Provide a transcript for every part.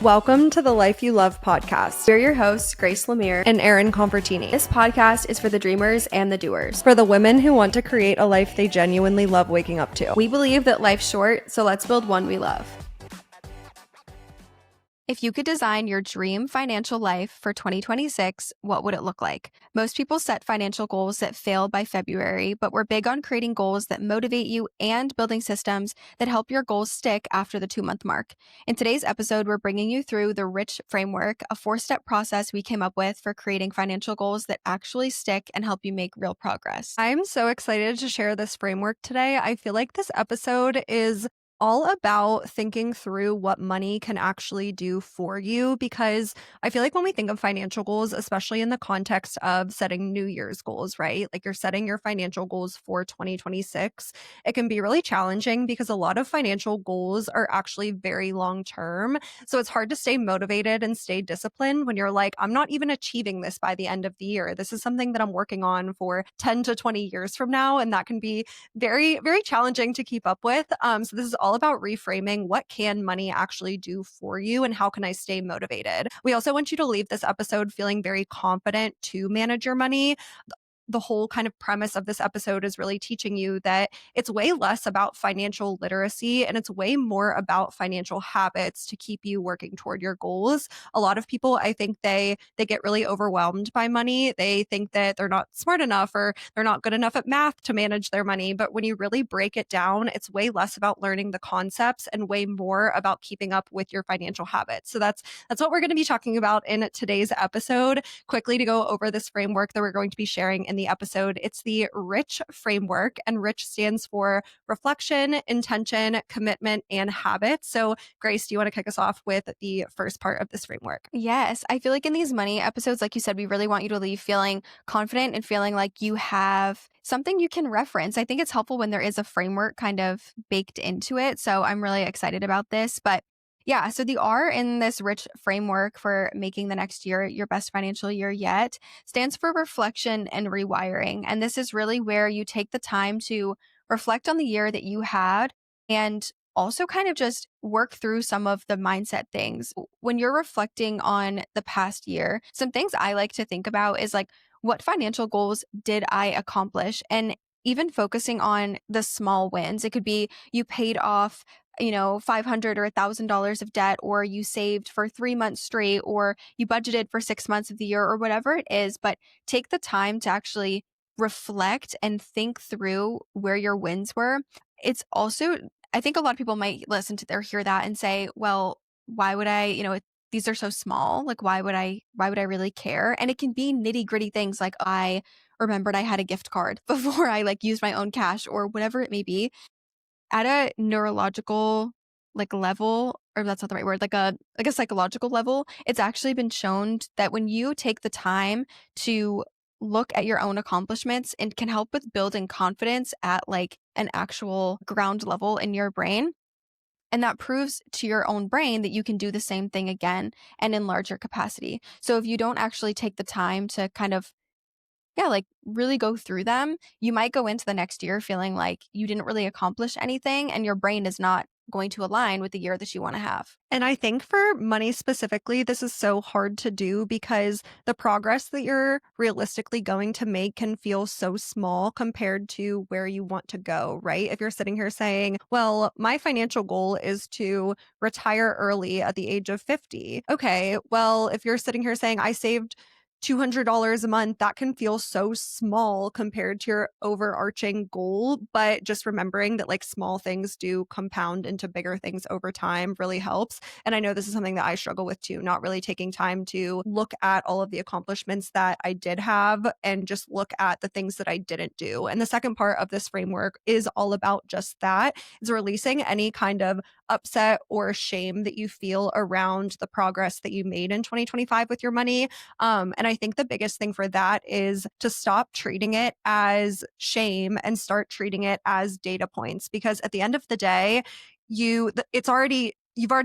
Welcome to the Life You Love podcast. We're your hosts, Grace Lemire and Erin Convertini. This podcast is for the dreamers and the doers. For the women who want to create a life they genuinely love waking up to. We believe that life's short, so let's build one we love. If you could design your dream financial life for 2026, what would it look like? Most people set financial goals that fail by February, but we're big on creating goals that motivate you and building systems that help your goals stick after the 2-month mark. In today's episode, we're bringing you through the RICH framework, a 4-step process we came up with for creating financial goals that actually stick and help you make real progress. I'm so excited to share this framework today. I feel like this episode is all about thinking through what money can actually do for you, because I feel like when we think of financial goals, especially in the context of setting New Year's goals, right? Like you're setting your financial goals for 2026, it can be really challenging because a lot of financial goals are actually very long term. So it's hard to stay motivated and stay disciplined when you're like, I'm not even achieving this by the end of the year. This is something that I'm working on for 10 to 20 years from now. And that can be very, very challenging to keep up with. So this is all about reframing what can money actually do for you and how can I stay motivated. We also want you to leave this episode feeling very confident to manage your money. The whole kind of premise of this episode is really teaching you that it's way less about financial literacy and it's way more about financial habits to keep you working toward your goals. A lot of people, I think they get really overwhelmed by money. They think that they're not smart enough or they're not good enough at math to manage their money. But when you really break it down, it's way less about learning the concepts and way more about keeping up with your financial habits. So that's what we're going to be talking about in today's episode. Quickly to go over this framework that we're going to be sharing in the episode. It's the RICH framework, and RICH stands for reflection, intention, commitment, and habits. So Grace, do you want to kick us off with the first part of this framework? Yes. I feel like in these money episodes, like you said, we really want you to leave feeling confident and feeling like you have something you can reference. I think it's helpful when there is a framework kind of baked into it. So I'm really excited about this. But yeah, so the R in this RICH framework for making the next year your best financial year yet stands for reflection and rewiring. And this is really where you take the time to reflect on the year that you had and also kind of just work through some of the mindset things. When you're reflecting on the past year, some things I like to think about is like, what financial goals did I accomplish? And even focusing on the small wins. It could be you paid off $500 or $1,000 of debt, or you saved for 3 months straight, or you budgeted for 6 months of the year, or whatever it is. But take the time to actually reflect and think through where your wins were. It's also, I think a lot of people might listen to or hear that and say, well, why would I, these are so small. Like, why would I really care? And it can be nitty gritty things like I remembered I had a gift card before I used my own cash or whatever it may be. At a neurological level, or that's not the right word, like a psychological level, it's actually been shown that when you take the time to look at your own accomplishments, it can help with building confidence at an actual ground level in your brain. And that proves to your own brain that you can do the same thing again and in larger capacity. So if you don't actually take the time to kind of really go through them, you might go into the next year feeling like you didn't really accomplish anything and your brain is not going to align with the year that you want to have. And I think for money specifically, this is so hard to do because the progress that you're realistically going to make can feel so small compared to where you want to go, right? If you're sitting here saying, well, my financial goal is to retire early at the age of 50. Okay, well, if you're sitting here saying I saved $200 a month, that can feel so small compared to your overarching goal. But just remembering that small things do compound into bigger things over time really helps. And I know this is something that I struggle with too, not really taking time to look at all of the accomplishments that I did have and just look at the things that I didn't do. And the second part of this framework is all about just that, is releasing any kind of upset or shame that you feel around the progress that you made in 2025 with your money. And I think the biggest thing for that is to stop treating it as shame and start treating it as data points, because at the end of the day, you've already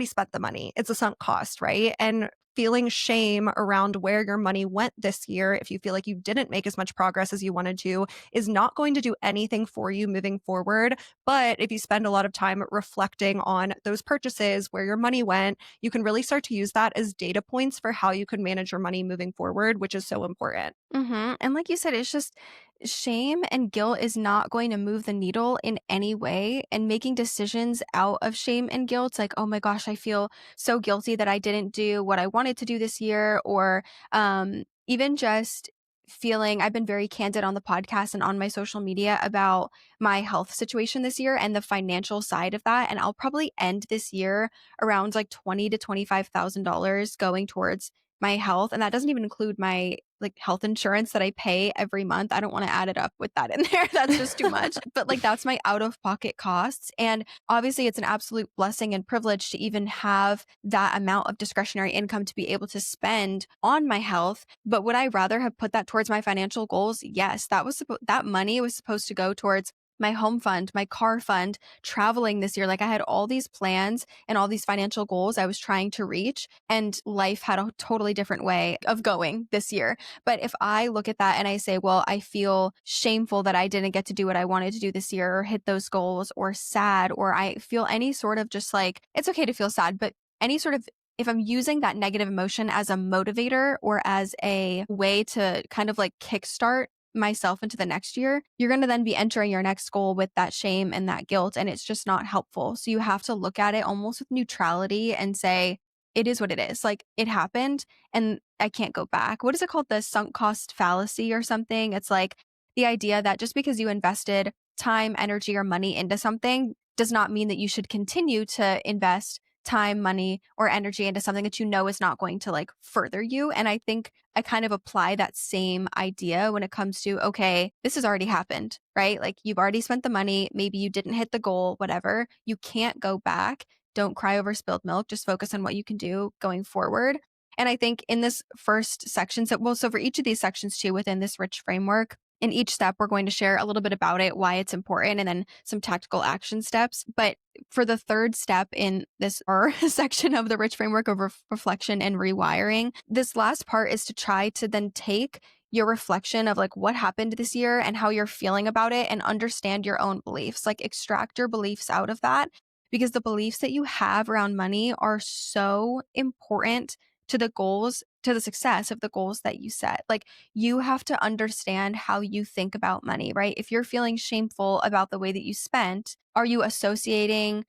spent the money. It's a sunk cost, right? And feeling shame around where your money went this year, if you feel like you didn't make as much progress as you wanted to, is not going to do anything for you moving forward. But if you spend a lot of time reflecting on those purchases, where your money went, you can really start to use that as data points for how you can manage your money moving forward, which is so important. And like you said, it's just shame and guilt is not going to move the needle in any way. And making decisions out of shame and guilt, like, oh my gosh, I feel so guilty that I didn't do what I wanted to do this year, or even just feeling I've been very candid on the podcast and on my social media about my health situation this year and the financial side of that. And I'll probably end this year around like $20 to $25,000 going towards my health, and that doesn't even include my, like, health insurance that I pay every month. I don't wanna add it up with that in there, that's just too much, but, like, that's my out-of-pocket costs, and obviously, it's an absolute blessing and privilege to even have that amount of discretionary income to be able to spend on my health, but would I rather have put that towards my financial goals? Yes, that money was supposed to go towards my home fund, my car fund, traveling this year. Like, I had all these plans and all these financial goals I was trying to reach, and life had a totally different way of going this year. But if I look at that and I say, well, I feel shameful that I didn't get to do what I wanted to do this year or hit those goals, or sad, or I feel any sort of just like, it's okay to feel sad, but any sort of, if I'm using that negative emotion as a motivator or as a way to kind of like kickstart myself into the next year, you're going to then be entering your next goal with that shame and that guilt. And it's just not helpful. So you have to look at it almost with neutrality and say, it is what it is. Like, it happened and I can't go back. What is it called? The sunk cost fallacy or something? It's like the idea that just because you invested time, energy, or money into something does not mean that you should continue to invest time, money, or energy into something that you know is not going to like further you. And I think I kind of apply that same idea when it comes to, okay, this has already happened, right? Like, you've already spent the money. Maybe you didn't hit the goal, whatever. You can't go back. Don't cry over spilled milk. Just focus on what you can do going forward. And I think in this first section, so for each of these sections too, within this rich framework, in each step, we're going to share a little bit about it, why it's important, and then some tactical action steps. But for the third step in this or section of the rich framework of reflection and rewiring, this last part is to try to then take your reflection of like what happened this year and how you're feeling about it, and understand your own beliefs, like extract your beliefs out of that, because the beliefs that you have around money are so important to the goals, to the success of the goals that you set. Like, you have to understand how you think about money, right? If you're feeling shameful about the way that you spent, are you associating,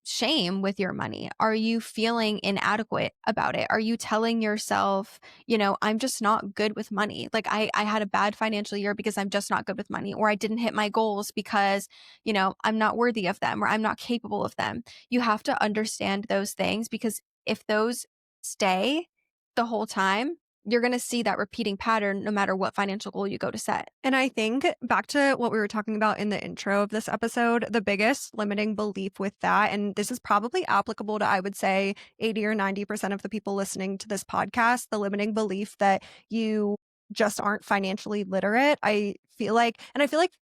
shame with your money? Are you feeling inadequate about it? Are you telling yourself, I'm just not good with money? Like, I had a bad financial year because I'm just not good with money, or I didn't hit my goals because, I'm not worthy of them, or I'm not capable of them. You have to understand those things, because if those stay the whole time, you're going to see that repeating pattern no matter what financial goal you go to set. And I think back to what we were talking about in the intro of this episode, the biggest limiting belief with that, and this is probably applicable to, I would say, 80 or 90% of the people listening to this podcast, the limiting belief that you just aren't financially literate. I feel like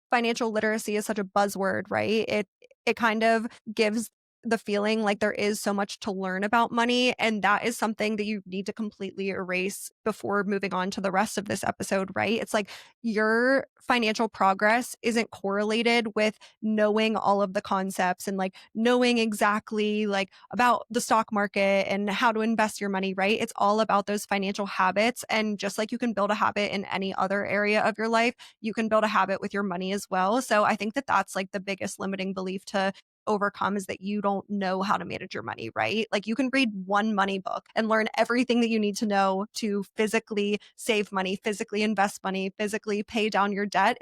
financial literacy is such a buzzword, right? It kind of gives the feeling like there is so much to learn about money. And that is something that you need to completely erase before moving on to the rest of this episode, right? It's like your financial progress isn't correlated with knowing all of the concepts and like knowing exactly like about the stock market and how to invest your money, right? It's all about those financial habits. And just like you can build a habit in any other area of your life, you can build a habit with your money as well. So I think that that's like the biggest limiting belief to overcome, is that you don't know how to manage your money, right? Like, you can read one money book and learn everything that you need to know to physically save money, physically invest money, physically pay down your debt.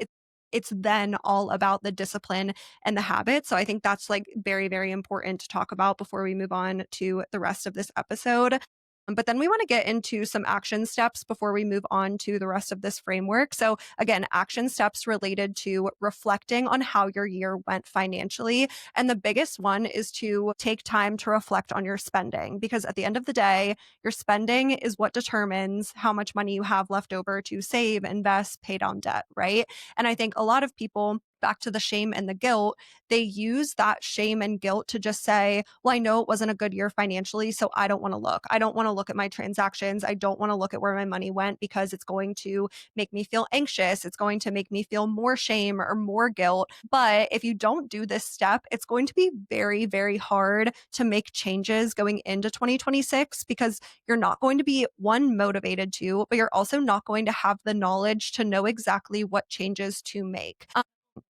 It's then all about the discipline and the habit. So I think that's like very, very important to talk about before we move on to the rest of this episode. But then we want to get into some action steps before we move on to the rest of this framework. So, again, action steps related to reflecting on how your year went financially. And the biggest one is to take time to reflect on your spending, because at the end of the day, your spending is what determines how much money you have left over to save, invest, pay down debt, right? And I think a lot of people back to the shame and the guilt, they use that shame and guilt to just say, well, I know it wasn't a good year financially, so I don't want to look. I don't want to look at my transactions. I don't want to look at where my money went because it's going to make me feel anxious. It's going to make me feel more shame or more guilt. But if you don't do this step, it's going to be very, very hard to make changes going into 2026 because you're not going to be one motivated to, but you're also not going to have the knowledge to know exactly what changes to make.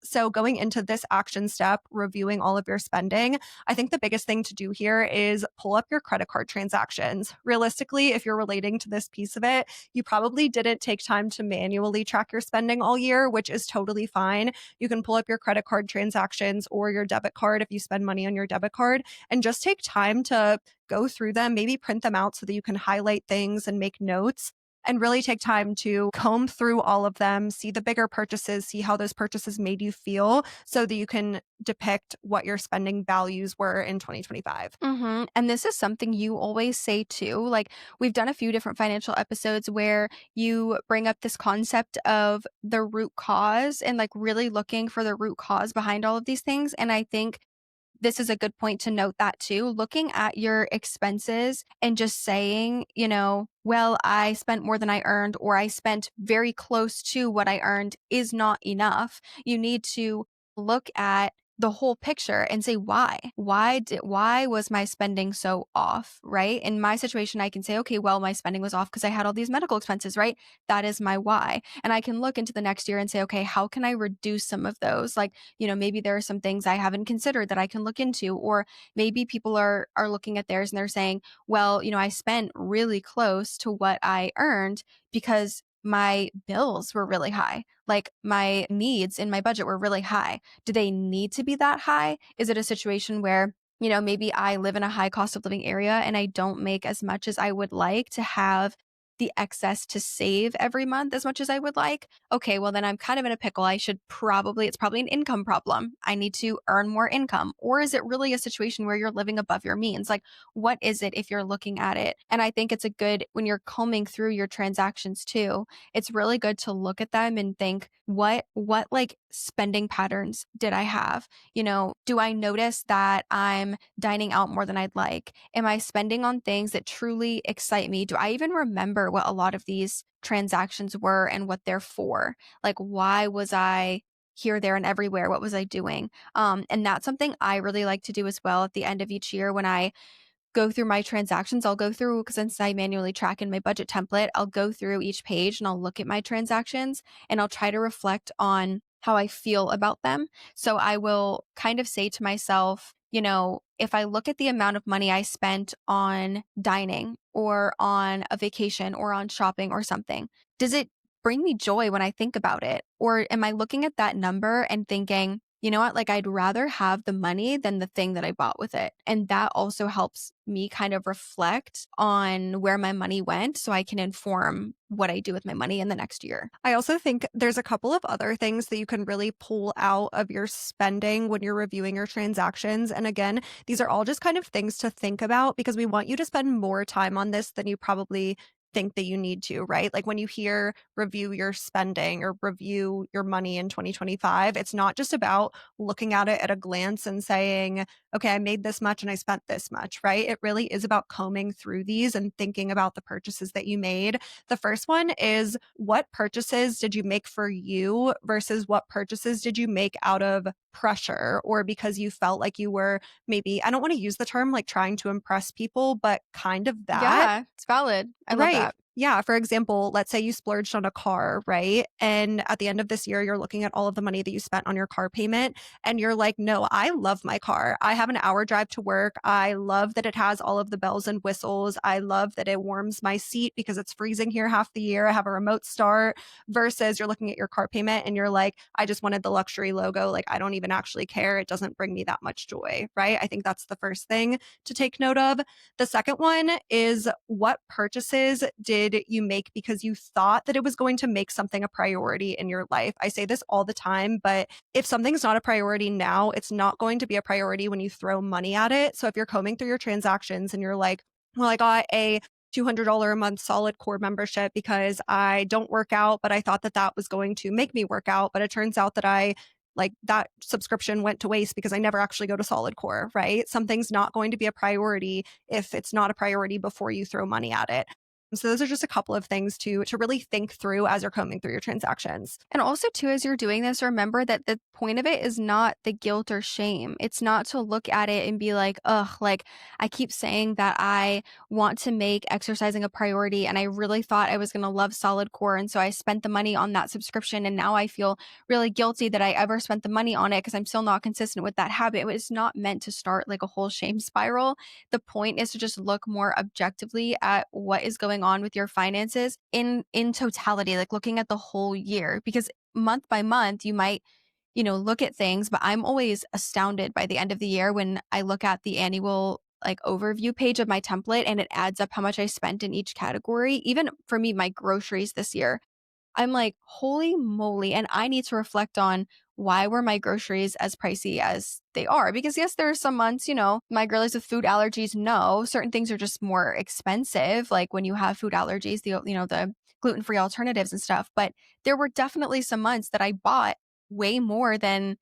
So, going into this action step, reviewing all of your spending, I think the biggest thing to do here is pull up your credit card transactions. Realistically, if you're relating to this piece of it, you probably didn't take time to manually track your spending all year, which is totally fine. You can pull up your credit card transactions or your debit card if you spend money on your debit card and just take time to go through them, maybe print them out so that you can highlight things and make notes and really take time to comb through all of them, see the bigger purchases, see how those purchases made you feel so that you can depict what your spending values were in 2025. And this is something you always say too. Like, we've done a few different financial episodes where you bring up this concept of the root cause and like really looking for the root cause behind all of these things. And I think this is a good point to note that too. Looking at your expenses and just saying, well, I spent more than I earned, or I spent very close to what I earned is not enough. You need to look at the whole picture and say why. Why was my spending so off, right? In my situation, I can say, okay, well, my spending was off because I had all these medical expenses, right? That is my why. And I can look into the next year and say, okay, how can I reduce some of those? Like, maybe there are some things I haven't considered that I can look into, or maybe people are looking at theirs and they're saying, well, I spent really close to what I earned because my bills were really high. Like, my needs in my budget were really high. Do they need to be that high? Is it a situation where maybe I live in a high cost of living area and I don't make as much as I would like to have the excess to save every month as much as I would like? Okay, well, then I'm kind of in a pickle. It's probably an income problem. I need to earn more income. Or is it really a situation where you're living above your means? Like, what is it if you're looking at it? And I think it's when you're combing through your transactions too, it's really good to look at them and think, what like spending patterns did I have? Do I notice that I'm dining out more than I'd like? Am I spending on things that truly excite me? Do I even remember what a lot of these transactions were and what they're for? Like, why was I here, there, and everywhere? What was I doing? And that's something I really like to do as well at the end of each year when I go through my transactions. I'll go through, because since I manually track in my budget template, I'll go through each page and I'll look at my transactions and I'll try to reflect on how I feel about them. So I will kind of say to myself, if I look at the amount of money I spent on dining or on a vacation or on shopping or something, does it bring me joy when I think about it? Or am I looking at that number and thinking, you know what, like, I'd rather have the money than the thing that I bought with it? And that also helps me kind of reflect on where my money went so I can inform what I do with my money in the next year. I also think there's a couple of other things that you can really pull out of your spending when you're reviewing your transactions. And again, these are all just kind of things to think about because we want you to spend more time on this than you probably think that you need to, right? Like when you hear review your spending or review your money in 2025, it's not just about looking at it at a glance and saying, okay, I made this much and I spent this much, right? It really is about combing through these and thinking about the purchases that you made. The first one is, what purchases did you make for you versus what purchases did you make out of pressure or because you felt like you were maybe, I don't want to use the term like trying to impress people, but kind of that. Yeah, it's valid. I love Right. that. Yeah. For example, let's say you splurged on a car, right? And at the end of this year, you're looking at all of the money that you spent on your car payment. And you're like, no, I love my car. I have an hour drive to work. I love that it has all of the bells and whistles. I love that it warms my seat because it's freezing here half the year. I have a remote start versus you're looking at your car payment and you're like, I just wanted the luxury logo. Like, I don't even actually care. It doesn't bring me that much joy, right? I think that's the first thing to take note of. The second one is, what purchases did you make because you thought that it was going to make something a priority in your life? I say this all the time, but if something's not a priority now, it's not going to be a priority when you throw money at it. So if you're combing through your transactions and you're like, well, I got a $200 a month solid core membership because I don't work out, but I thought that that was going to make me work out. But it turns out that I like that subscription went to waste because I never actually go to solid core, right? Something's not going to be a priority if it's not a priority before you throw money at it. So those are just a couple of things to really think through as you're combing through your transactions. And also, too, as you're doing this, remember that the point of it is not the guilt or shame. It's not to look at it and be like, ugh, like I keep saying that I want to make exercising a priority and I really thought I was going to love solid core. And so I spent the money on that subscription. And now I feel really guilty that I ever spent the money on it because I'm still not consistent with that habit. It's not meant to start like a whole shame spiral. The point is to just look more objectively at what is going on with your finances in totality, like looking at the whole year, because month by month you might, look at things, but I'm always astounded by the end of the year when I look at the annual like overview page of my template and it adds up how much I spent in each category. Even for me, my groceries this year, I'm like, holy moly. And I need to reflect on why were my groceries as pricey as they are? Because yes, there are some months, my girlies with food allergies know certain things are just more expensive. Like when you have food allergies, the gluten-free alternatives and stuff. But there were definitely some months that I bought way more than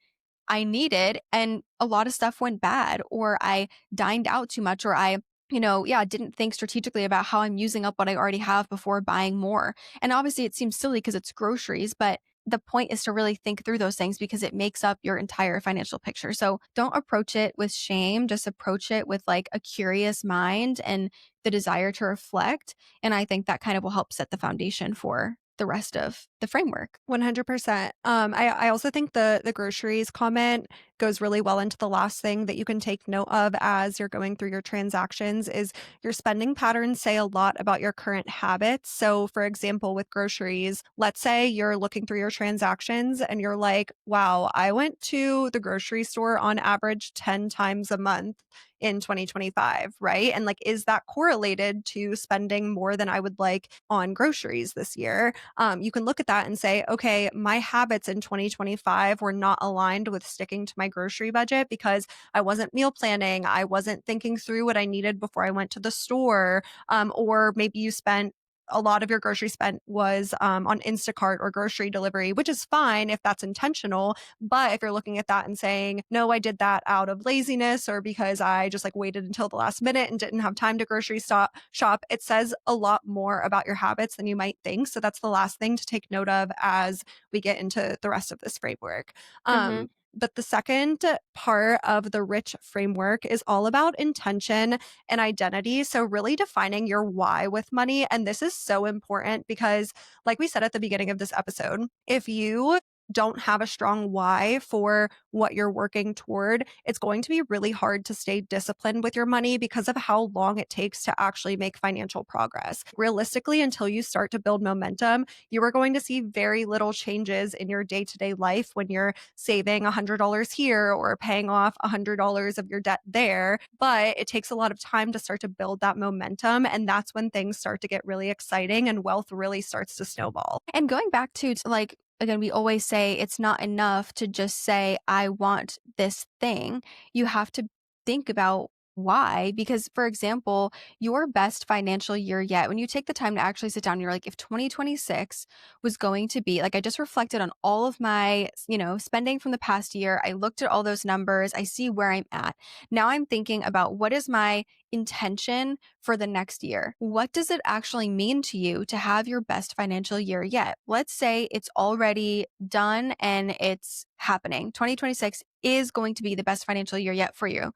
I needed and a lot of stuff went bad or I dined out too much or I didn't think strategically about how I'm using up what I already have before buying more. And obviously it seems silly because it's groceries, but the point is to really think through those things because it makes up your entire financial picture. So don't approach it with shame, just approach it with like a curious mind and the desire to reflect. And I think that kind of will help set the foundation for the rest of the framework. 100%. I also think the groceries comment goes really well into the last thing that you can take note of as you're going through your transactions is your spending patterns say a lot about your current habits. So, for example, with groceries, let's say you're looking through your transactions and you're like, wow, I went to the grocery store on average 10 times a month in 2025, right? And like, is that correlated to spending more than I would like on groceries this year? You can look at that and say, okay, my habits in 2025 were not aligned with sticking to my grocery budget because I wasn't meal planning. I wasn't thinking through what I needed before I went to the store. Or maybe you spent a lot of your grocery spent was on Instacart or grocery delivery, which is fine if that's intentional. But if you're looking at that and saying, no, I did that out of laziness or because I just like waited until the last minute and didn't have time to shop, it says a lot more about your habits than you might think. So that's the last thing to take note of as we get into the rest of this framework. Mhm. But the second part of the rich framework is all about intention and identity. So, really defining your why with money. And this is so important because, like we said at the beginning of this episode, if you don't have a strong why for what you're working toward, it's going to be really hard to stay disciplined with your money because of how long it takes to actually make financial progress. Realistically, until you start to build momentum, you are going to see very little changes in your day to day life when you're saving $100 here or paying off $100 of your debt there. But it takes a lot of time to start to build that momentum. And that's when things start to get really exciting and wealth really starts to snowball. And going back to like, again, we always say it's not enough to just say, I want this thing. You have to think about why. Because, for example, your best financial year yet, when you take the time to actually sit down, you're like, if 2026 was going to be like, I just reflected on all of my, spending from the past year. I looked at all those numbers. I see where I'm at. Now I'm thinking about what is my intention for the next year. What does it actually mean to you to have your best financial year yet? Let's say it's already done and it's happening. 2026 is going to be the best financial year yet for you.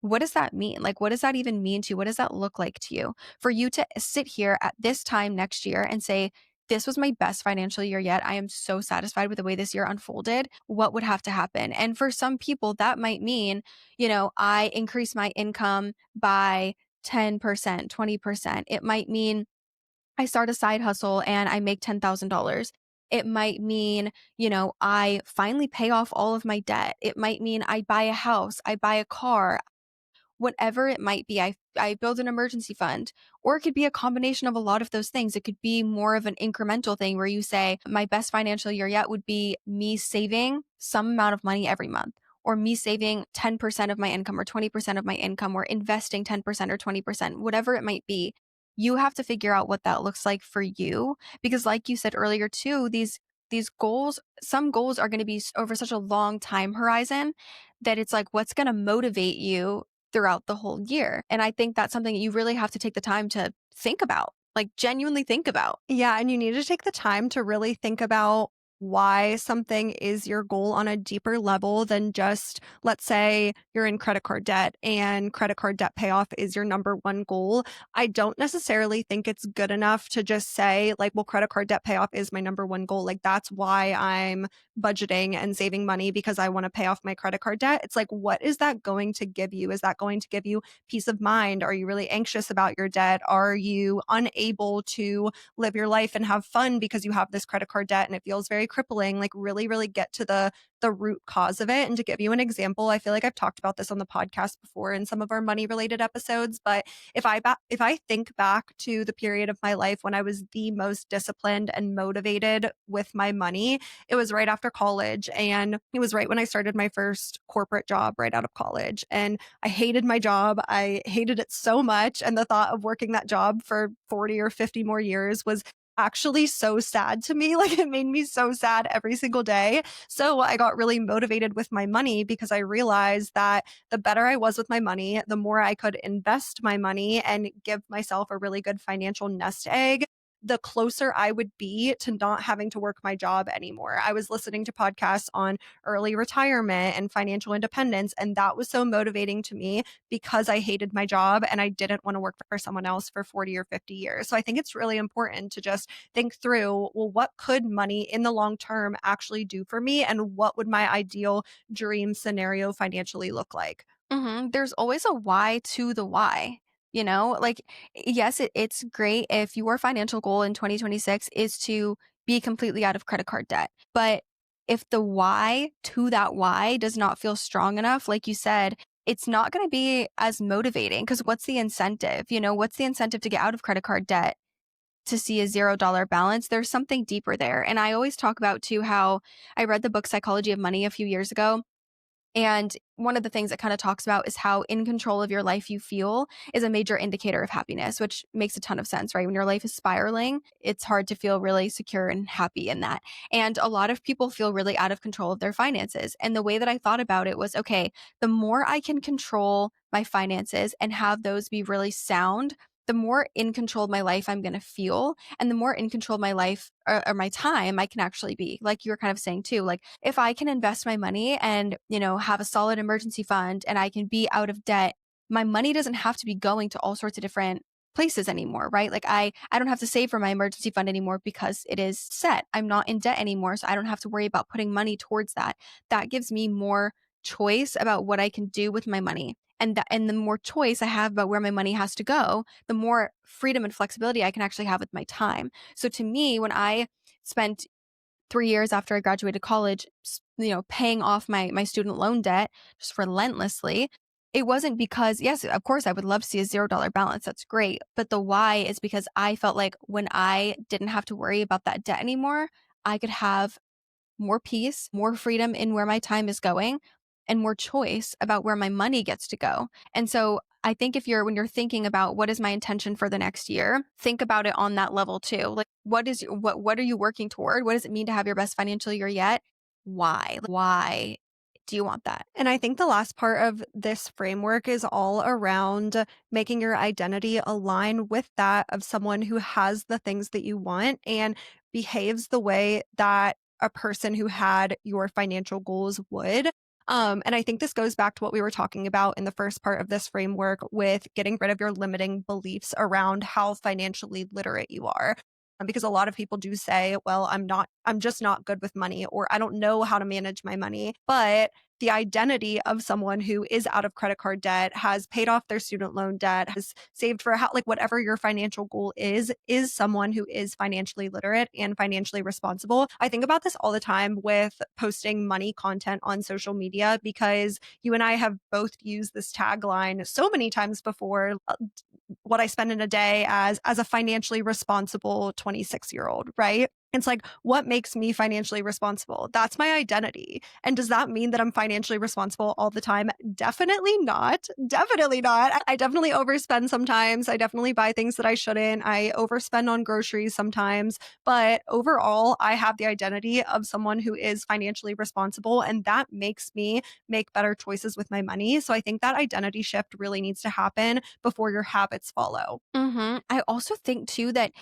What does that mean? Like what does that even mean to you? What does that look like to you? For you to sit here at this time next year and say this was my best financial year yet. I am so satisfied with the way this year unfolded. What would have to happen? And for some people, that might mean, I increase my income by 10%, 20%. It might mean I start a side hustle and I make $10,000. It might mean, I finally pay off all of my debt. It might mean I buy a house, I buy a car, whatever it might be. I build an emergency fund, or it could be a combination of a lot of those things. It could be more of an incremental thing where you say, my best financial year yet would be me saving some amount of money every month, or me saving 10% of my income or 20% of my income, or investing 10% or 20%, whatever it might be. You have to figure out what that looks like for you. Because, like you said earlier, too, these these goals, some goals are going to be over such a long time horizon that it's like, what's going to motivate you throughout the whole year? And I think that's something that you really have to take the time to think about, like genuinely think about. Yeah, and you need to take the time to really think about why something is your goal on a deeper level than just, let's say, you're in credit card debt and credit card debt payoff is your number one goal. I don't necessarily think it's good enough to just say, like, well, credit card debt payoff is my number one goal. Like, that's why I'm budgeting and saving money because I want to pay off my credit card debt. It's like, what is that going to give you? Is that going to give you peace of mind? Are you really anxious about your debt? Are you unable to live your life and have fun because you have this credit card debt and it feels very crippling? Like, really get to the root cause of it. And to give you an example, I feel like I've talked about this on the podcast before in some of our money related episodes, but if I think back to the period of my life when I was the most disciplined and motivated with my money, it was right after college, and it was right when I started my first corporate job right out of college. And I hated my job. I hated it so much, and the thought of working that job for 40 or 50 more years was actually so sad to me. Like, it made me so sad every single day. So I got really motivated with my money because I realized that the better I was with my money, the more I could invest my money and give myself a really good financial nest egg, the closer I would be to not having to work my job anymore. I was listening to podcasts on early retirement and financial independence, and that was so motivating to me because I hated my job and I didn't want to work for someone else for 40 or 50 years. So I think it's really important to just think through, well, what could money in the long term actually do for me? And what would my ideal dream scenario financially look like? There's always a why to the why. You know, like, yes, it's great if your financial goal in 2026 is to be completely out of credit card debt. But if the why to that why does not feel strong enough, like you said, it's not going to be as motivating because what's the incentive? You know, what's the incentive to get out of credit card debt to see a $0 balance? There's something deeper there. And I always talk about too how I read the book Psychology of Money a few years ago, and one of the things it kind of talks about is how in control of your life you feel is a major indicator of happiness, which makes a ton of sense, right? When your life is spiraling, it's hard to feel really secure and happy in that. And a lot of people feel really out of control of their finances. And the way that I thought about it was, okay, the more I can control my finances and have those be really sound, the more in control of my life I'm going to feel, and the more in control of my life or my time I can actually be. Like you were kind of saying too, like if I can invest my money and, you know, have a solid emergency fund and I can be out of debt, my money doesn't have to be going to all sorts of different places anymore, right? Like I don't have to save for my emergency fund anymore because it is set. I'm not in debt anymore, so I don't have to worry about putting money towards that. That gives me more choice about what I can do with my money. And the more choice I have about where my money has to go, the more freedom and flexibility I can actually have with my time. So to me, when I spent 3 years after I graduated college, you know, paying off my student loan debt just relentlessly, it wasn't because, yes, of course, I would love to see a $0 balance. That's great. But the why is because I felt like when I didn't have to worry about that debt anymore, I could have more peace, more freedom in where my time is going, and more choice about where my money gets to go. And so I think when you're thinking about what is my intention for the next year, think about it on that level too. Like what are you working toward? What does it mean to have your best financial year yet? Why? Why do you want that? And I think the last part of this framework is all around making your identity align with that of someone who has the things that you want and behaves the way that a person who had your financial goals would. And I think this goes back to what we were talking about in the first part of this framework with getting rid of your limiting beliefs around how financially literate you are. Because a lot of people do say, well, I'm just not good with money, or I don't know how to manage my money. But the identity of someone who is out of credit card debt, has paid off their student loan debt, has saved for a house, like whatever your financial goal is someone who is financially literate and financially responsible. I think about this all the time with posting money content on social media because you and I have both used this tagline so many times before, what I spend in a day as a financially responsible 26-year-old, right? It's like, what makes me financially responsible? That's my identity. And does that mean that I'm financially responsible all the time? Definitely not. Definitely not. I definitely overspend sometimes. I definitely buy things that I shouldn't. I overspend on groceries sometimes. But overall, I have the identity of someone who is financially responsible, and that makes me make better choices with my money. So I think that identity shift really needs to happen before your habits follow. I also think too that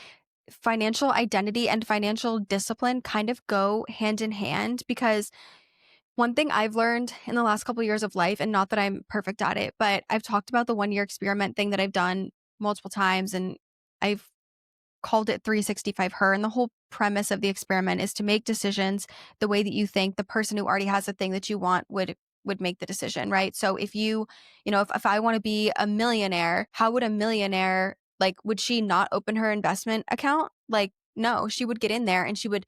financial identity and financial discipline kind of go hand in hand because one thing I've learned in the last couple years of life, and not that I'm perfect at it, but I've talked about the 1 year experiment thing that I've done multiple times, and I've called it 365 her. And the whole premise of the experiment is to make decisions the way that you think the person who already has the thing that you want would make the decision, right? So if if I want to be a millionaire, how would a millionaire, like, would she not open her investment account? Like, no, she would get in there and she would,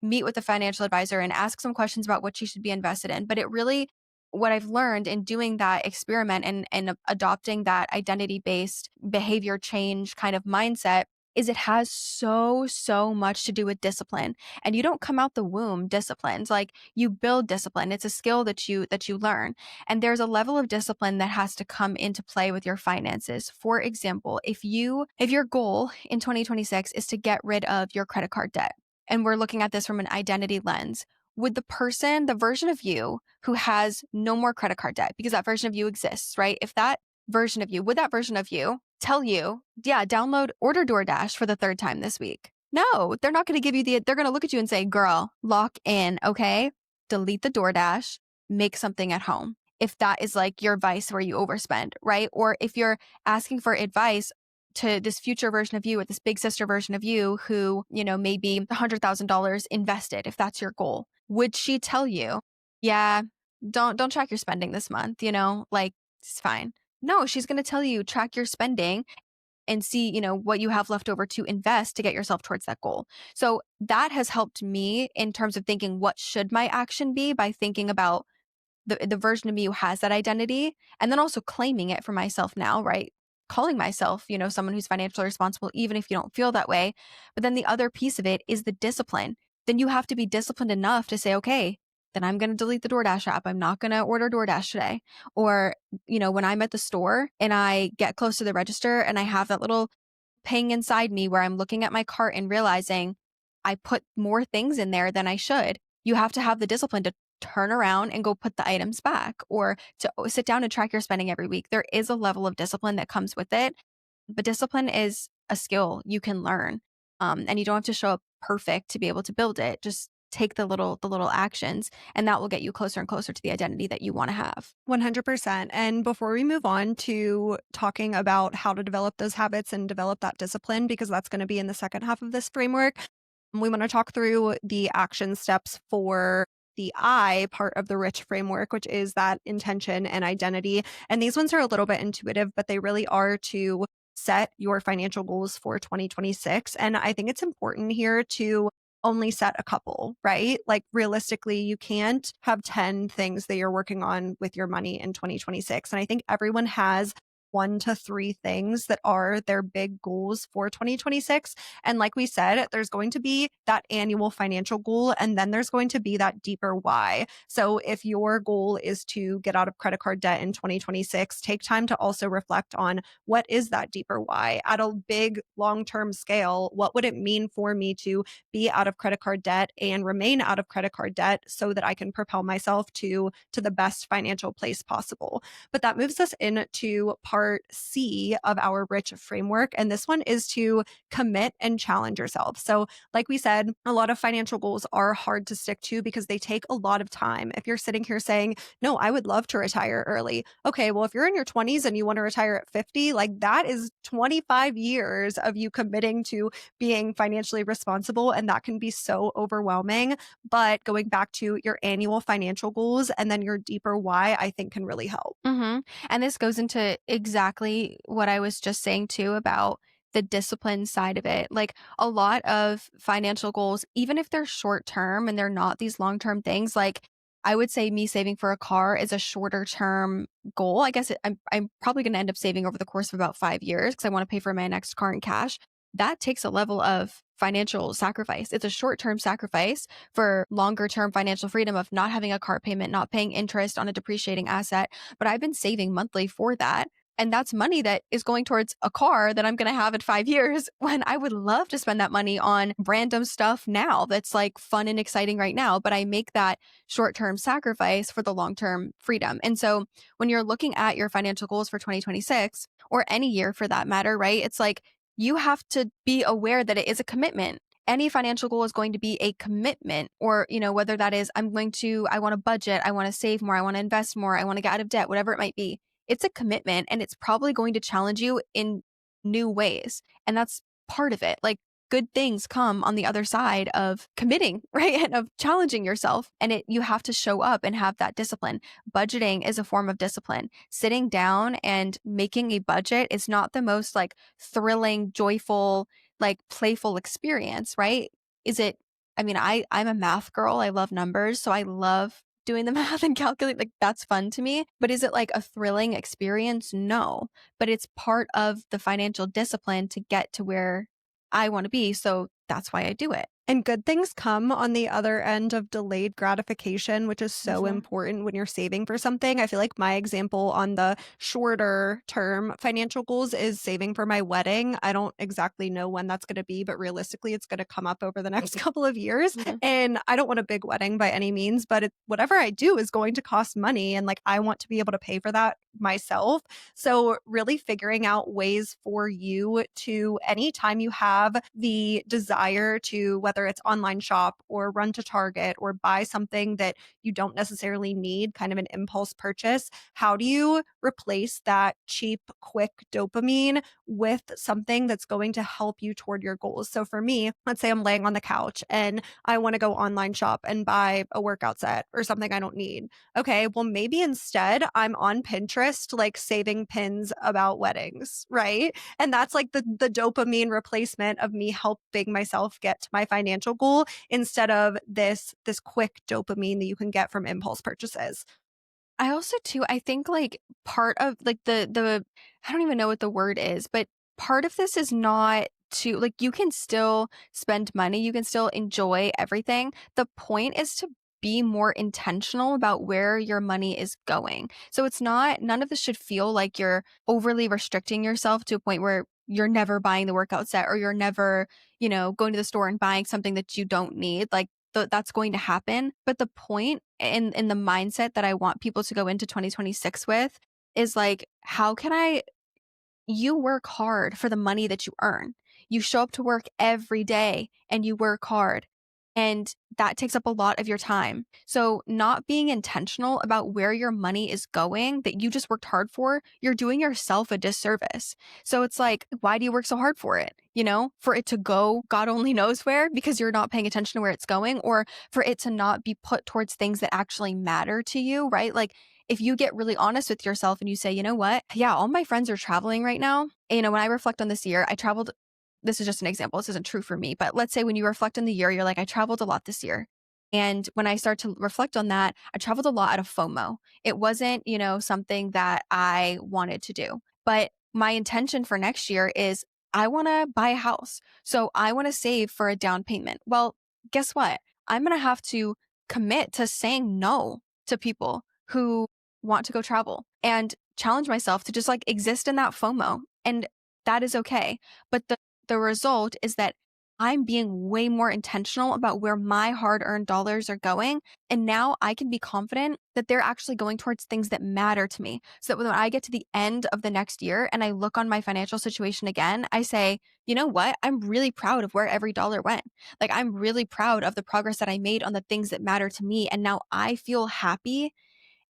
meet with a financial advisor and ask some questions about what she should be invested in. But it really, what I've learned in doing that experiment and adopting that identity based behavior change kind of mindset is it has so much to do with discipline. And you don't come out the womb disciplined. Like, you build discipline. It's a skill that you learn. And there's a level of discipline that has to come into play with your finances. For example, if your goal in 2026 is to get rid of your credit card debt, and we're looking at this from an identity lens, would the version of you who has no more credit card debt, because that version of you exists, right? If that would that version of you tell you, yeah, download Order DoorDash for the third time this week? No, they're not going to give you they're going to look at you and say, girl, lock in, okay? Delete the DoorDash, make something at home. If that is like your vice where you overspend, right? Or if you're asking for advice to this future version of you or this big sister version of you who, maybe $100,000 invested, if that's your goal, would she tell you, yeah, don't track your spending this month, like, it's fine. No, she's going to tell you track your spending and see, what you have left over to invest to get yourself towards that goal. So that has helped me in terms of thinking, what should my action be, by thinking about the version of me who has that identity, and then also claiming it for myself now, right? Calling myself, someone who's financially responsible, even if you don't feel that way. But then the other piece of it is the discipline. Then you have to be disciplined enough to say, okay, then I'm going to delete the DoorDash app. I'm not going to order DoorDash today. Or, when I'm at the store and I get close to the register and I have that little ping inside me where I'm looking at my cart and realizing I put more things in there than I should. You have to have the discipline to turn around and go put the items back, or to sit down and track your spending every week. There is a level of discipline that comes with it, but discipline is a skill you can learn. And you don't have to show up perfect to be able to build it. Just take the little actions, and that will get you closer and closer to the identity that you want to have. 100%. And before we move on to talking about how to develop those habits and develop that discipline, because that's going to be in the second half of this framework, we want to talk through the action steps for the I part of the rich framework, which is that intention and identity. And these ones are a little bit intuitive, but they really are to set your financial goals for 2026. And I think it's important here to only set a couple, right? Like, realistically, you can't have 10 things that you're working on with your money in 2026. And I think everyone has 1 to 3 things that are their big goals for 2026. And like we said, there's going to be that annual financial goal, and then there's going to be that deeper why. So if your goal is to get out of credit card debt in 2026, take time to also reflect on, what is that deeper why at a big long term scale? What would it mean for me to be out of credit card debt and remain out of credit card debt so that I can propel myself to the best financial place possible? But that moves us into part C of our rich framework. And this one is to commit and challenge yourself. So, like we said, a lot of financial goals are hard to stick to because they take a lot of time. If you're sitting here saying, no, I would love to retire early. Okay, well, if you're in your 20s and you want to retire at 50, like, that is 25 years of you committing to being financially responsible. And that can be so overwhelming. But going back to your annual financial goals and then your deeper why, I think can really help. And this goes into exactly what I was just saying too about the discipline side of it. Like, a lot of financial goals, even if they're short term and they're not these long term things, like, I would say me saving for a car is a shorter term goal. I guess I'm probably going to end up saving over the course of about 5 years because I want to pay for my next car in cash. That takes a level of financial sacrifice. It's a short-term sacrifice for longer-term financial freedom of not having a car payment, not paying interest on a depreciating asset. But I've been saving monthly for that. And that's money that is going towards a car that I'm going to have in 5 years when I would love to spend that money on random stuff now that's like fun and exciting right now. But I make that short term sacrifice for the long term freedom. And so when you're looking at your financial goals for 2026 or any year for that matter, right? It's like you have to be aware that it is a commitment. Any financial goal is going to be a commitment, or, whether that is, I want to budget, I want to save more, I want to invest more, I want to get out of debt, whatever it might be. It's a commitment and it's probably going to challenge you in new ways. And that's part of it. Like good things come on the other side of committing, right? And of challenging yourself. And you have to show up and have that discipline. Budgeting is a form of discipline. Sitting down and making a budget is not the most like thrilling, joyful, like playful experience, right? Is it I'm a math girl. I love numbers. So I love doing the math and calculate, like that's fun to me. But is it like a thrilling experience? No. But it's part of the financial discipline to get to where I want to be. So that's why I do it. And good things come on the other end of delayed gratification, which is so Mhm. important when you're saving for something. I feel like my example on the shorter term financial goals is saving for my wedding. I don't exactly know when that's going to be, but realistically, it's going to come up over the next couple of years. Yeah. And I don't want a big wedding by any means, but whatever I do is going to cost money. And like, I want to be able to pay for that myself. So, really figuring out ways for you to, anytime you have the desire to, whether it's online shop or run to Target or buy something that you don't necessarily need, kind of an impulse purchase, how do you replace that cheap, quick dopamine with something that's going to help you toward your goals? So, for me, let's say I'm laying on the couch and I want to go online shop and buy a workout set or something I don't need. Okay, well, maybe instead I'm on Pinterest, like saving pins about weddings, right? And that's like the dopamine replacement of me helping myself get to my financial goal instead of this quick dopamine that you can get from impulse purchases. I also too, I think like part of like the I don't even know what the word is, but part of this is not to like you can still spend money, you can still enjoy everything. The point is to be more intentional about where your money is going. So it's not none of this should feel like you're overly restricting yourself to a point where you're never buying the workout set or you're never, going to the store and buying something that you don't need. Like that's going to happen. But the point in the mindset that I want people to go into 2026 with is like, how can I you work hard for the money that you earn. You show up to work every day and you work hard. And that takes up a lot of your time. So, not being intentional about where your money is going that you just worked hard for, you're doing yourself a disservice. So, it's like, why do you work so hard for it? For it to go God only knows where because you're not paying attention to where it's going, or for it to not be put towards things that actually matter to you, right? Like, if you get really honest with yourself and you say, you know what? Yeah, all my friends are traveling right now. When I reflect on this year, I traveled. This is just an example. This isn't true for me, but let's say when you reflect on the year, you're like, I traveled a lot this year. And when I start to reflect on that, I traveled a lot out of FOMO. It wasn't, something that I wanted to do. But my intention for next year is I want to buy a house. So I want to save for a down payment. Well, guess what? I'm going to have to commit to saying no to people who want to go travel and challenge myself to just like exist in that FOMO. And that is okay. But the result is that I'm being way more intentional about where my hard earned dollars are going. And now I can be confident that they're actually going towards things that matter to me. So that when I get to the end of the next year and I look on my financial situation again, I say, you know what? I'm really proud of where every dollar went. Like, I'm really proud of the progress that I made on the things that matter to me. And now I feel happy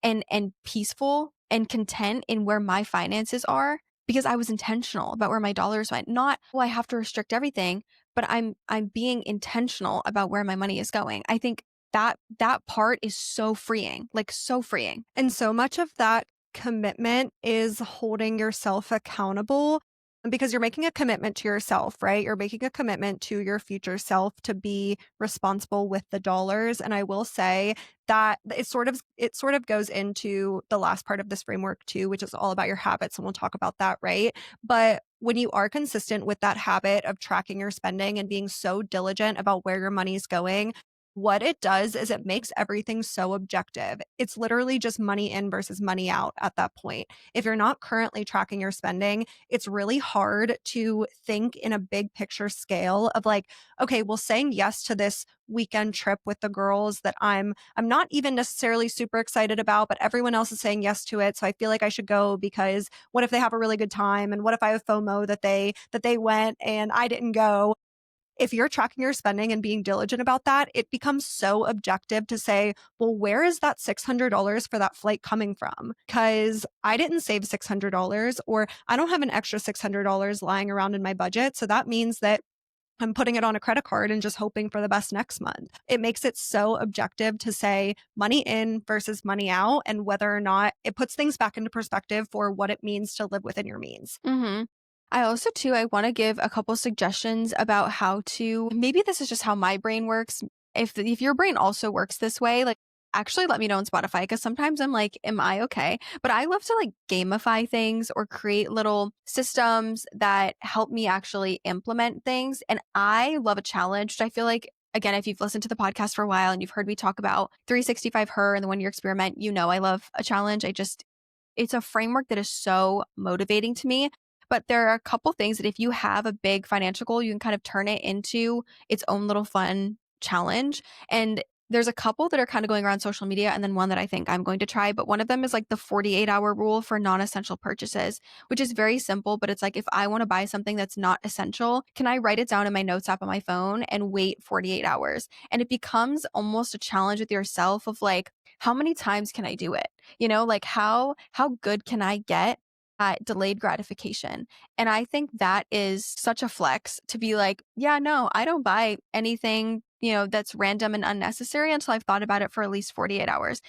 and peaceful and content in where my finances are because I was intentional about where my dollars went. Not, well, I have to restrict everything, but I'm being intentional about where my money is going. I think that part is so freeing, like so freeing. And so much of that commitment is holding yourself accountable because you're making a commitment to yourself, right? You're making a commitment to your future self to be responsible with the dollars. And I will say that it sort of goes into the last part of this framework too, which is all about your habits. And we'll talk about that, right? But when you are consistent with that habit of tracking your spending and being so diligent about where your money's going, what it does is it makes everything so objective. It's literally just money in versus money out at that point. If you're not currently tracking your spending, it's really hard to think in a big picture scale of like, okay, well, saying yes to this weekend trip with the girls that I'm not even necessarily super excited about, but everyone else is saying yes to it. So I feel like I should go because what if they have a really good time? And what if I have FOMO that they went and I didn't go? If you're tracking your spending and being diligent about that, it becomes so objective to say, well, where is that $600 for that flight coming from? Because I didn't save $600 or I don't have an extra $600 lying around in my budget. So that means that I'm putting it on a credit card and just hoping for the best next month. It makes it so objective to say money in versus money out and whether or not it puts things back into perspective for what it means to live within your means. Mhm. I also too I want to give a couple suggestions about how to maybe this is just how my brain works. If your brain also works this way, like actually let me know on Spotify because sometimes I'm like, am I okay? But I love to like gamify things or create little systems that help me actually implement things. And I love a challenge. I feel like again, if you've listened to the podcast for a while and you've heard me talk about 365 her and the 1 year experiment, you know I love a challenge. It's a framework that is so motivating to me. But there are a couple things that if you have a big financial goal, you can kind of turn it into its own little fun challenge. And there's a couple that are kind of going around social media, and then one that I think I'm going to try. But one of them is like the 48-hour rule for non essential purchases, which is very simple. But it's like if I want to buy something that's not essential, can I write it down in my notes app on my phone and wait 48 hours? And it becomes almost a challenge with yourself of like, how many times can I do it? You know, like how good can I get at delayed gratification? And I think that is such a flex to be like, yeah, no, I don't buy anything, that's random and unnecessary until I've thought about it for at least 48 hours.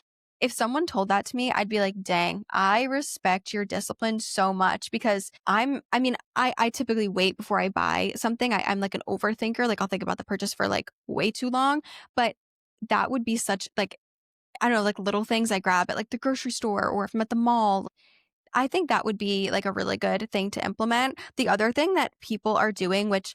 If someone told that to me, I'd be like, dang, I respect your discipline so much because I typically wait before I buy something. I'm like an overthinker. Like I'll think about the purchase for like way too long, but that would be such like I don't know, like little things I grab at like the grocery store or if I'm at the mall. I think that would be like a really good thing to implement. The other thing that people are doing, which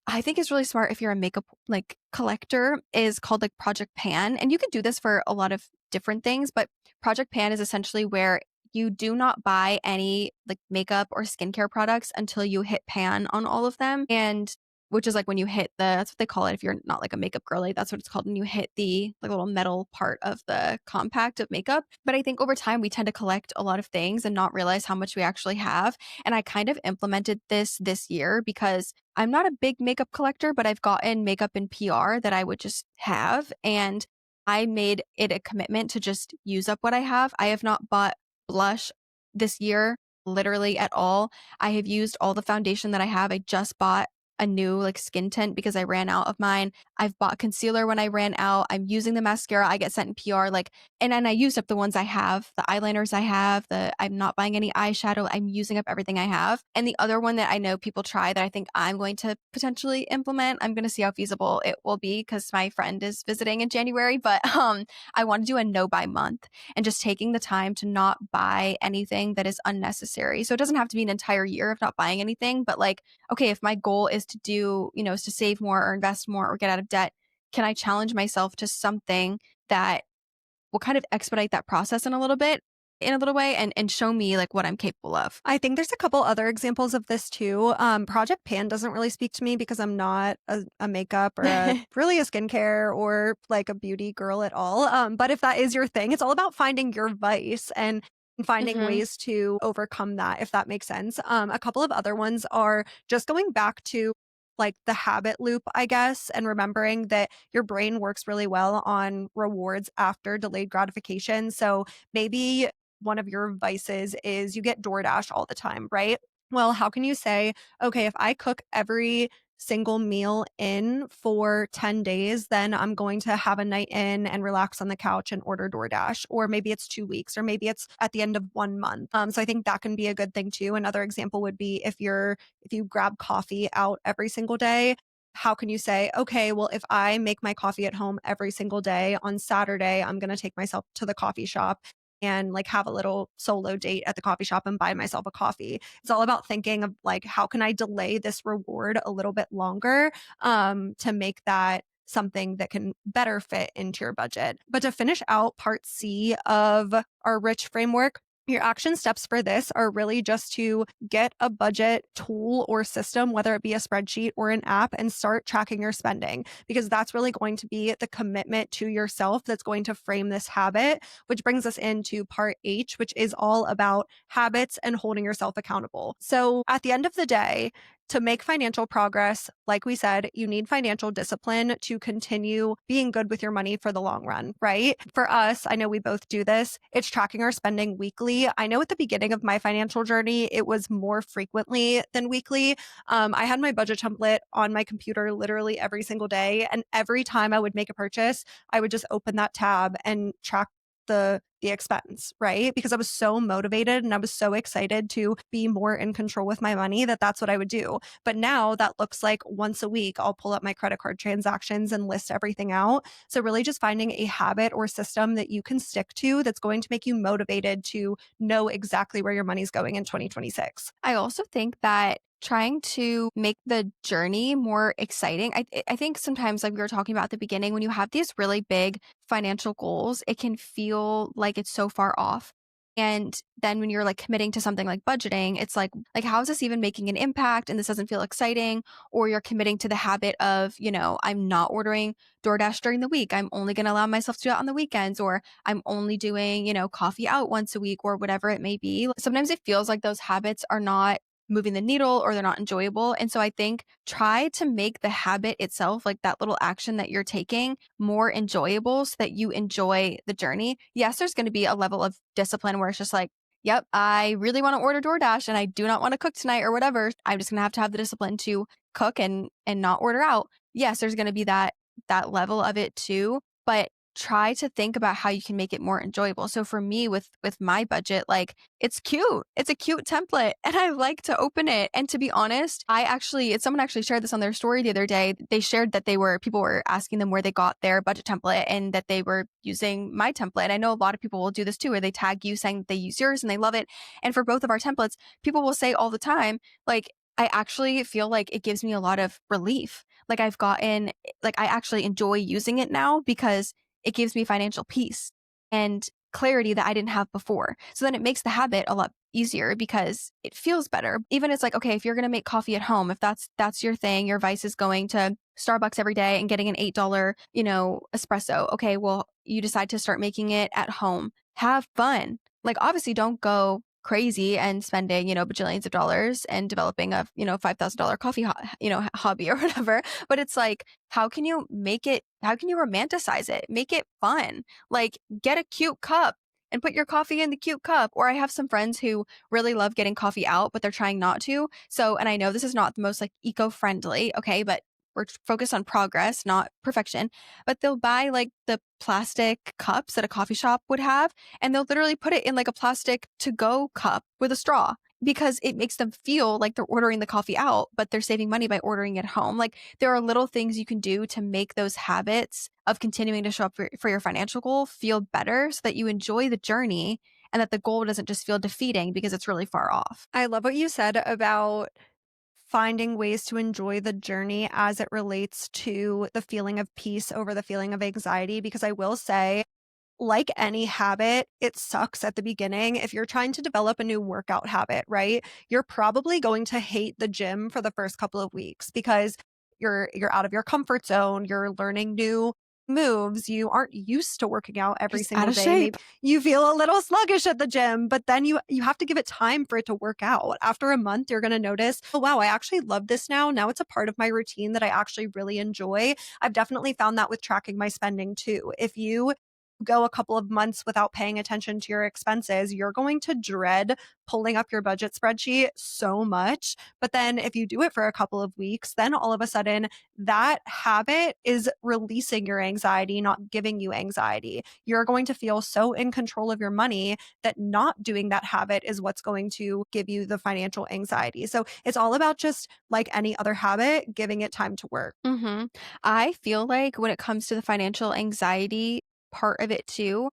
I think is really smart if you're a makeup like collector, is called like Project Pan. And you could do this for a lot of different things, but Project Pan is essentially where you do not buy any like makeup or skincare products until you hit pan on all of them. And which is like when you hit that's what they call it if you're not like a makeup girly, that's what it's called when you hit the like little metal part of the compact of makeup. But I think over time we tend to collect a lot of things and not realize how much we actually have. And I kind of implemented this year because I'm not a big makeup collector, but I've gotten makeup in PR that I would just have. And I made it a commitment to just use up what I have. I have not bought blush this year, literally at all. I have used all the foundation that I have. I just bought a new like skin tint because I ran out of mine. I've bought concealer when I ran out. I'm using the mascara I get sent in PR like and then I used up the ones I have, the eyeliners I have, I'm not buying any eyeshadow. I'm using up everything I have. And the other one that I know people try that I think I'm going to potentially implement, I'm going to see how feasible it will be because my friend is visiting in January, but I want to do a no buy month and just taking the time to not buy anything that is unnecessary. So it doesn't have to be an entire year of not buying anything, but like, okay, if my goal is to do, is to save more or invest more or get out of debt, can I challenge myself to something that will kind of expedite that process in a little way and show me like what I'm capable of? I think there's a couple other examples of this too. Project Pan doesn't really speak to me because I'm not a makeup or really a skincare or like a beauty girl at all. But if that is your thing, it's all about finding your vice and finding hmm ways to overcome that, if that makes sense. A couple of other ones are just going back to like the habit loop, I guess, and remembering that your brain works really well on rewards after delayed gratification. So maybe one of your vices is you get DoorDash all the time, right? Well, how can you say, okay, if I cook every single meal in for 10 days, then I'm going to have a night in and relax on the couch and order DoorDash. Or maybe it's 2 weeks, or maybe it's at the end of 1 month. So I think that can be a good thing too. Another example would be if you grab coffee out every single day, how can you say, okay, well, if I make my coffee at home every single day on Saturday, I'm going to take myself to the coffee shop and like have a little solo date at the coffee shop and buy myself a coffee. It's all about thinking of like, how can I delay this reward a little bit longer to make that something that can better fit into your budget. But to finish out part C of our rich framework, your action steps for this are really just to get a budget tool or system, whether it be a spreadsheet or an app, and start tracking your spending, because that's really going to be the commitment to yourself that's going to frame this habit, which brings us into part H, which is all about habits and holding yourself accountable. So at the end of the day, to make financial progress, like we said, you need financial discipline to continue being good with your money for the long run, right? For us, I know we both do this. It's tracking our spending weekly. I know at the beginning of my financial journey, it was more frequently than weekly. I had my budget template on my computer literally every single day. And every time I would make a purchase, I would just open that tab and track the expense, right? Because I was so motivated and I was so excited to be more in control with my money that that's what I would do. But now that looks like once a week, I'll pull up my credit card transactions and list everything out. So, really, just finding a habit or system that you can stick to that's going to make you motivated to know exactly where your money's going in 2026. I also think that trying to make the journey more exciting. I think sometimes, like we were talking about at the beginning, when you have these really big financial goals, it can feel like it's so far off. And then when you're like committing to something like budgeting, it's like how is this even making an impact? And this doesn't feel exciting. Or you're committing to the habit of, I'm not ordering DoorDash during the week. I'm only going to allow myself to do it on the weekends, or I'm only doing, coffee out once a week or whatever it may be. Sometimes it feels like those habits are not moving the needle or they're not enjoyable. And so I think try to make the habit itself, like that little action that you're taking, more enjoyable so that you enjoy the journey. Yes, there's going to be a level of discipline where it's just like, yep, I really want to order DoorDash and I do not want to cook tonight or whatever. I'm just going to have the discipline to cook and not order out. Yes, there's going to be that level of it too, but try to think about how you can make it more enjoyable. So for me with my budget, like it's cute. It's a cute template and I like to open it. And to be honest, someone actually shared this on their story the other day. They shared that people were asking them where they got their budget template and that they were using my template. I know a lot of people will do this too, where they tag you saying that they use yours and they love it. And for both of our templates, people will say all the time, like, I actually feel like it gives me a lot of relief. I actually enjoy using it now because it gives me financial peace and clarity that I didn't have before. So then it makes the habit a lot easier because it feels better. Even it's like, okay, if you're going to make coffee at home, if that's your thing, your vice is going to Starbucks every day and getting an $8, espresso. Okay, well, you decide to start making it at home. Have fun. Like obviously don't go crazy and spending, bajillions of dollars and developing a, $5,000 coffee, hobby or whatever. But it's like, how can you romanticize it? Make it fun. Like get a cute cup and put your coffee in the cute cup. Or I have some friends who really love getting coffee out, but they're trying not to. So, and I know this is not the most like eco-friendly, okay, but we're focused on progress, not perfection. But they'll buy like the plastic cups that a coffee shop would have, and they'll literally put it in like a plastic to go cup with a straw because it makes them feel like they're ordering the coffee out, but they're saving money by ordering it home. Like there are little things you can do to make those habits of continuing to show up for your financial goal feel better so that you enjoy the journey and that the goal doesn't just feel defeating because it's really far off. I love what you said about finding ways to enjoy the journey as it relates to the feeling of peace over the feeling of anxiety. Because I will say, like any habit, it sucks at the beginning. If you're trying to develop a new workout habit, right? You're probably going to hate the gym for the first couple of weeks because you're out of your comfort zone, you're learning new moves, you aren't used to working out every Just out single of day. Maybe shape. you feel a little sluggish at the gym, but then you have to give it time for it to work out. After a month, you're going to notice, "Oh wow, I actually love this now. Now it's a part of my routine that I actually really enjoy." I've definitely found that with tracking my spending too. If you go a couple of months without paying attention to your expenses, you're going to dread pulling up your budget spreadsheet so much. But then if you do it for a couple of weeks, then all of a sudden that habit is releasing your anxiety, not giving you anxiety. You're going to feel so in control of your money that not doing that habit is what's going to give you the financial anxiety. So it's all about just like any other habit, giving it time to work. I feel like when it comes to the financial anxiety part of it too,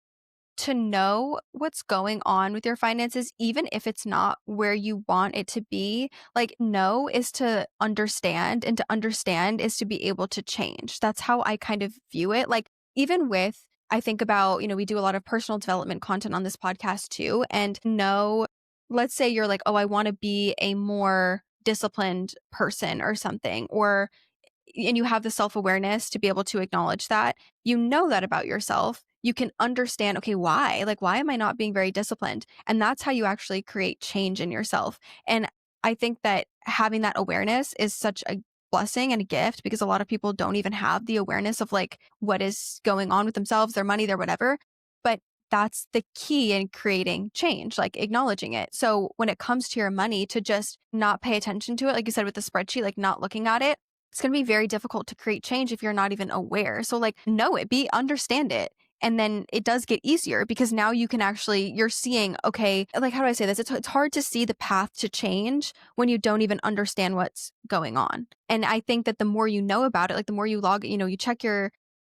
to know what's going on with your finances, even if it's not where you want it to be. Like, know is to understand, and to understand is to be able to change. That's how I kind of view it. Like, even with, I think about, we do a lot of personal development content on this podcast too. And know, let's say you're like, oh, I want to be a more disciplined person or something, or and you have the self awareness to be able to acknowledge that, you know that about yourself. You can understand, okay, why? Like, why am I not being very disciplined? And that's how you actually create change in yourself. And I think that having that awareness is such a blessing and a gift, because a lot of people don't even have the awareness of like what is going on with themselves, their money, their whatever. But that's the key in creating change, like acknowledging it. So when it comes to your money, to just not pay attention to it, like you said with the spreadsheet, like not looking at it, it's going to be very difficult to create change if you're not even aware. So like know it, understand it. And then it does get easier, because now you can actually, you're seeing, okay, like, how do I say this? It's hard to see the path to change when you don't even understand what's going on. And I think that the more you know about it, like the more you log, you check your,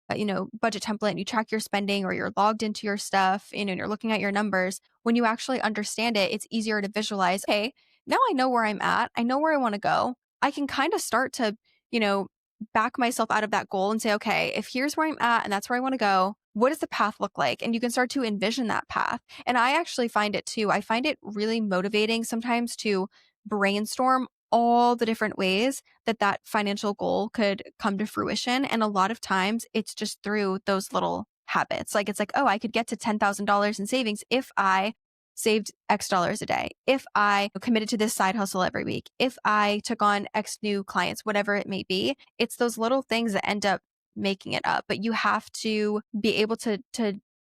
budget template, and you track your spending, or you're logged into your stuff, and you're looking at your numbers. When you actually understand it, it's easier to visualize. Okay, now I know where I'm at. I know where I want to go. I can kind of start to, you know, back myself out of that goal and say, okay, if here's where I'm at and that's where I want to go, what does the path look like? And you can start to envision that path. And I actually find it too. I find it really motivating sometimes to brainstorm all the different ways that that financial goal could come to fruition. And a lot of times it's just through those little habits. Like, it's like, oh, I could get to $10,000 in savings if I saved X dollars a day, if I committed to this side hustle every week, if I took on X new clients, whatever it may be. It's those little things that end up making it up. But you have to be able to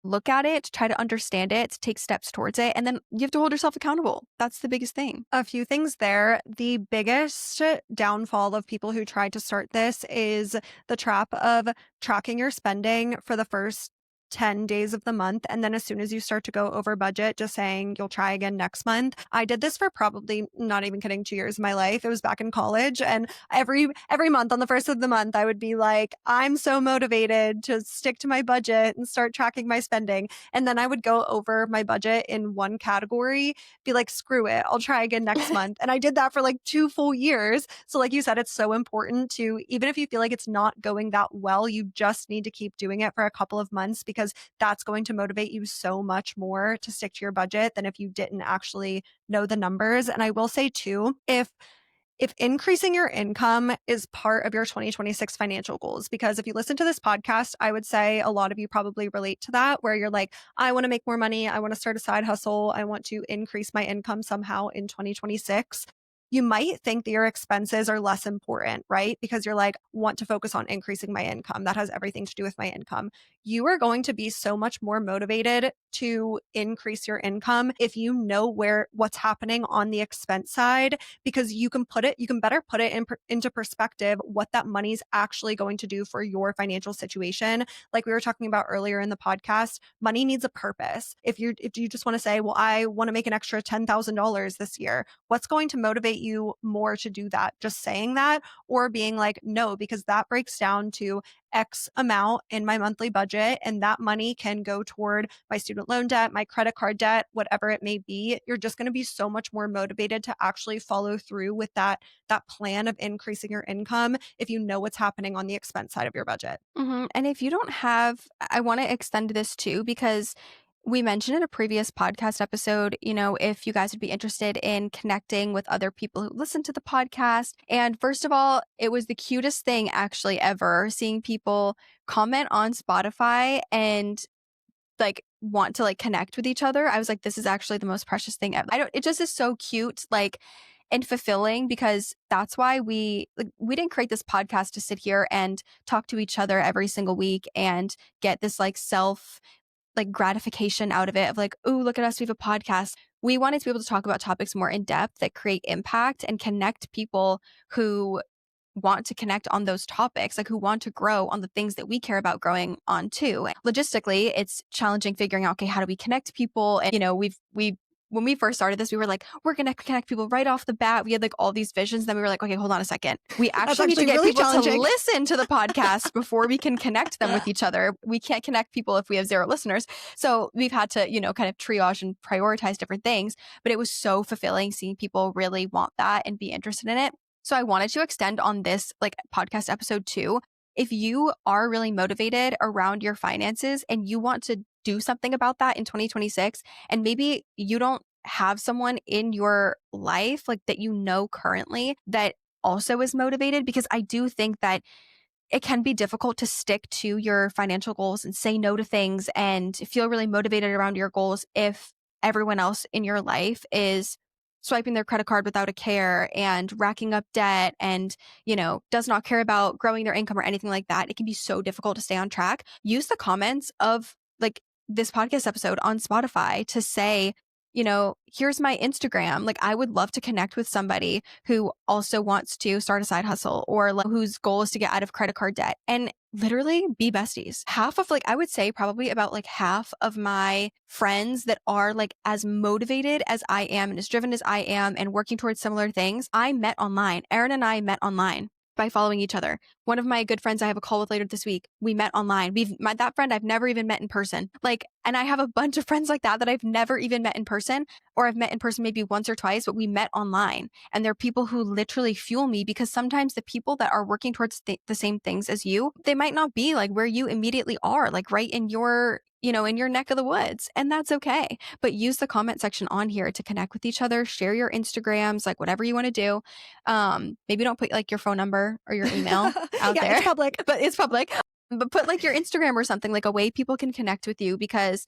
look at it, to try to understand it, to take steps towards it, and then you have to hold yourself accountable. That's the biggest thing. A few things there. The biggest downfall of people who try to start this is the trap of tracking your spending for the first 10 days of the month. And then as soon as you start to go over budget, just saying you'll try again next month. I did this for probably, not even kidding, 2 years of my life. It was back in college. And every month on the first of the month, I would be like, I'm so motivated to stick to my budget and start tracking my spending. And then I would go over my budget in one category, be like, screw it, I'll try again next month. And I did that for like 2 full years. So, like you said, it's so important to, even if you feel like it's not going that well, you just need to keep doing it for a couple of months, because that's going to motivate you so much more to stick to your budget than if you didn't actually know the numbers. And I will say too, if increasing your income is part of your 2026 financial goals, because if you listen to this podcast, I would say a lot of you probably relate to that, where you're like, I want to make more money. I want to start a side hustle. I want to increase my income somehow in 2026. You might think that your expenses are less important, right? Because you're like, want to focus on increasing my income. That has everything to do with my income. You are going to be so much more motivated to increase your income if you know what's happening on the expense side, because you can better put it into perspective what that money's actually going to do for your financial situation. Like we were talking about earlier in the podcast, money needs a purpose. If you just want to say, well, I want to make an extra $10,000 this year, what's going to motivate you more to do that? Just saying that, or being like, no, because that breaks down to X amount in my monthly budget, and that money can go toward my student loan debt, my credit card debt, whatever it may be. You're just going to be so much more motivated to actually follow through with that plan of increasing your income if you know what's happening on the expense side of your budget. And if you don't have, I want to extend this too, because we mentioned in a previous podcast episode, if you guys would be interested in connecting with other people who listen to the podcast. And first of all, it was the cutest thing actually ever, seeing people comment on Spotify and like want to like connect with each other. I was like, this is actually the most precious thing ever. It just is so cute, like, and fulfilling, because that's why we didn't create this podcast to sit here and talk to each other every single week and get this like self like gratification out of it of like, oh, look at us, we have a podcast. We wanted to be able to talk about topics more in depth that create impact and connect people who want to connect on those topics, like who want to grow on the things that we care about growing on too. Logistically, it's challenging figuring out, okay, how do we connect people? And we when we first started this, we were like, we're going to connect people right off the bat. We had like all these visions. Then we were like, okay, hold on a second. We That's actually need to actually get really people to challenging. listen to the podcast before we can connect them with each other. We can't connect people if we have 0 listeners. So we've had to, kind of triage and prioritize different things. But it was so fulfilling seeing people really want that and be interested in it. So I wanted to extend on this like podcast episode too. If you are really motivated around your finances and you want to do something about that in 2026, and maybe you don't have someone in your life like that currently that also is motivated, because I do think that it can be difficult to stick to your financial goals and say no to things and feel really motivated around your goals if everyone else in your life is swiping their credit card without a care and racking up debt and, does not care about growing their income or anything like that. It can be so difficult to stay on track. Use the comments of like this podcast episode on Spotify to say, here's my Instagram. Like, I would love to connect with somebody who also wants to start a side hustle or like, whose goal is to get out of credit card debt, and literally be besties. Half of I would say probably about like half of my friends that are like as motivated as I am and as driven as I am and working towards similar things, I met online. Erin and I met online by following each other. One of my good friends I have a call with later this week, we met online. That friend I've never even met in person. And I have a bunch of friends like that I've never even met in person, or I've met in person maybe once or twice, but we met online. And they're people who literally fuel me, because sometimes the people that are working towards the same things as you, they might not be like where you immediately are, like right in your, in your neck of the woods. And that's okay. But use the comment section on here to connect with each other, share your Instagrams, like whatever you want to do. Maybe don't put like your phone number or your email out Yeah, there, it's public. but it's public. But put like your Instagram or something, like a way people can connect with you, because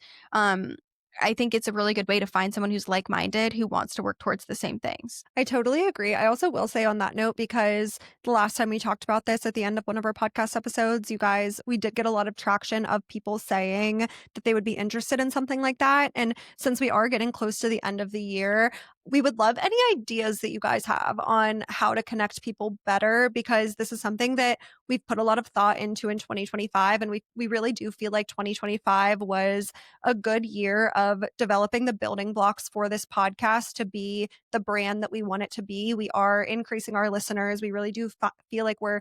I think it's a really good way to find someone who's like-minded, who wants to work towards the same things. I totally agree. I also will say on that note, because the last time we talked about this at the end of one of our podcast episodes, you guys, we did get a lot of traction of people saying that they would be interested in something like that. And since we are getting close to the end of the year, we would love any ideas that you guys have on how to connect people better, because this is something that we've put a lot of thought into in 2025. And we really do feel like 2025 was a good year of developing the building blocks for this podcast to be the brand that we want it to be. We are increasing our listeners. We really do feel like we're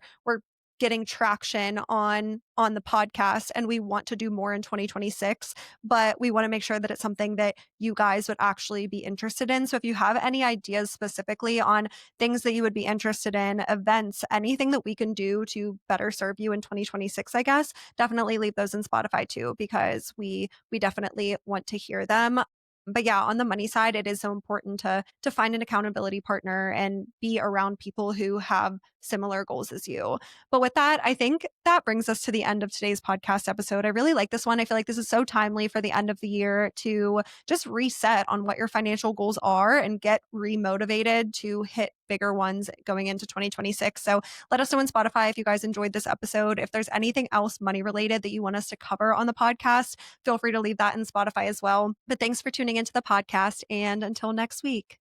getting traction on the podcast, and we want to do more in 2026, but we want to make sure that it's something that you guys would actually be interested in. So if you have any ideas specifically on things that you would be interested in, events, anything that we can do to better serve you in 2026, I guess, definitely leave those in Spotify too, because we definitely want to hear them. But yeah, on the money side, it is so important to find an accountability partner and be around people who have similar goals as you. But with that, I think that brings us to the end of today's podcast episode. I really like this one. I feel like this is so timely for the end of the year to just reset on what your financial goals are and get remotivated to hit bigger ones going into 2026. So let us know on Spotify if you guys enjoyed this episode. If there's anything else money related that you want us to cover on the podcast, feel free to leave that in Spotify as well. But thanks for tuning into the podcast, and until next week.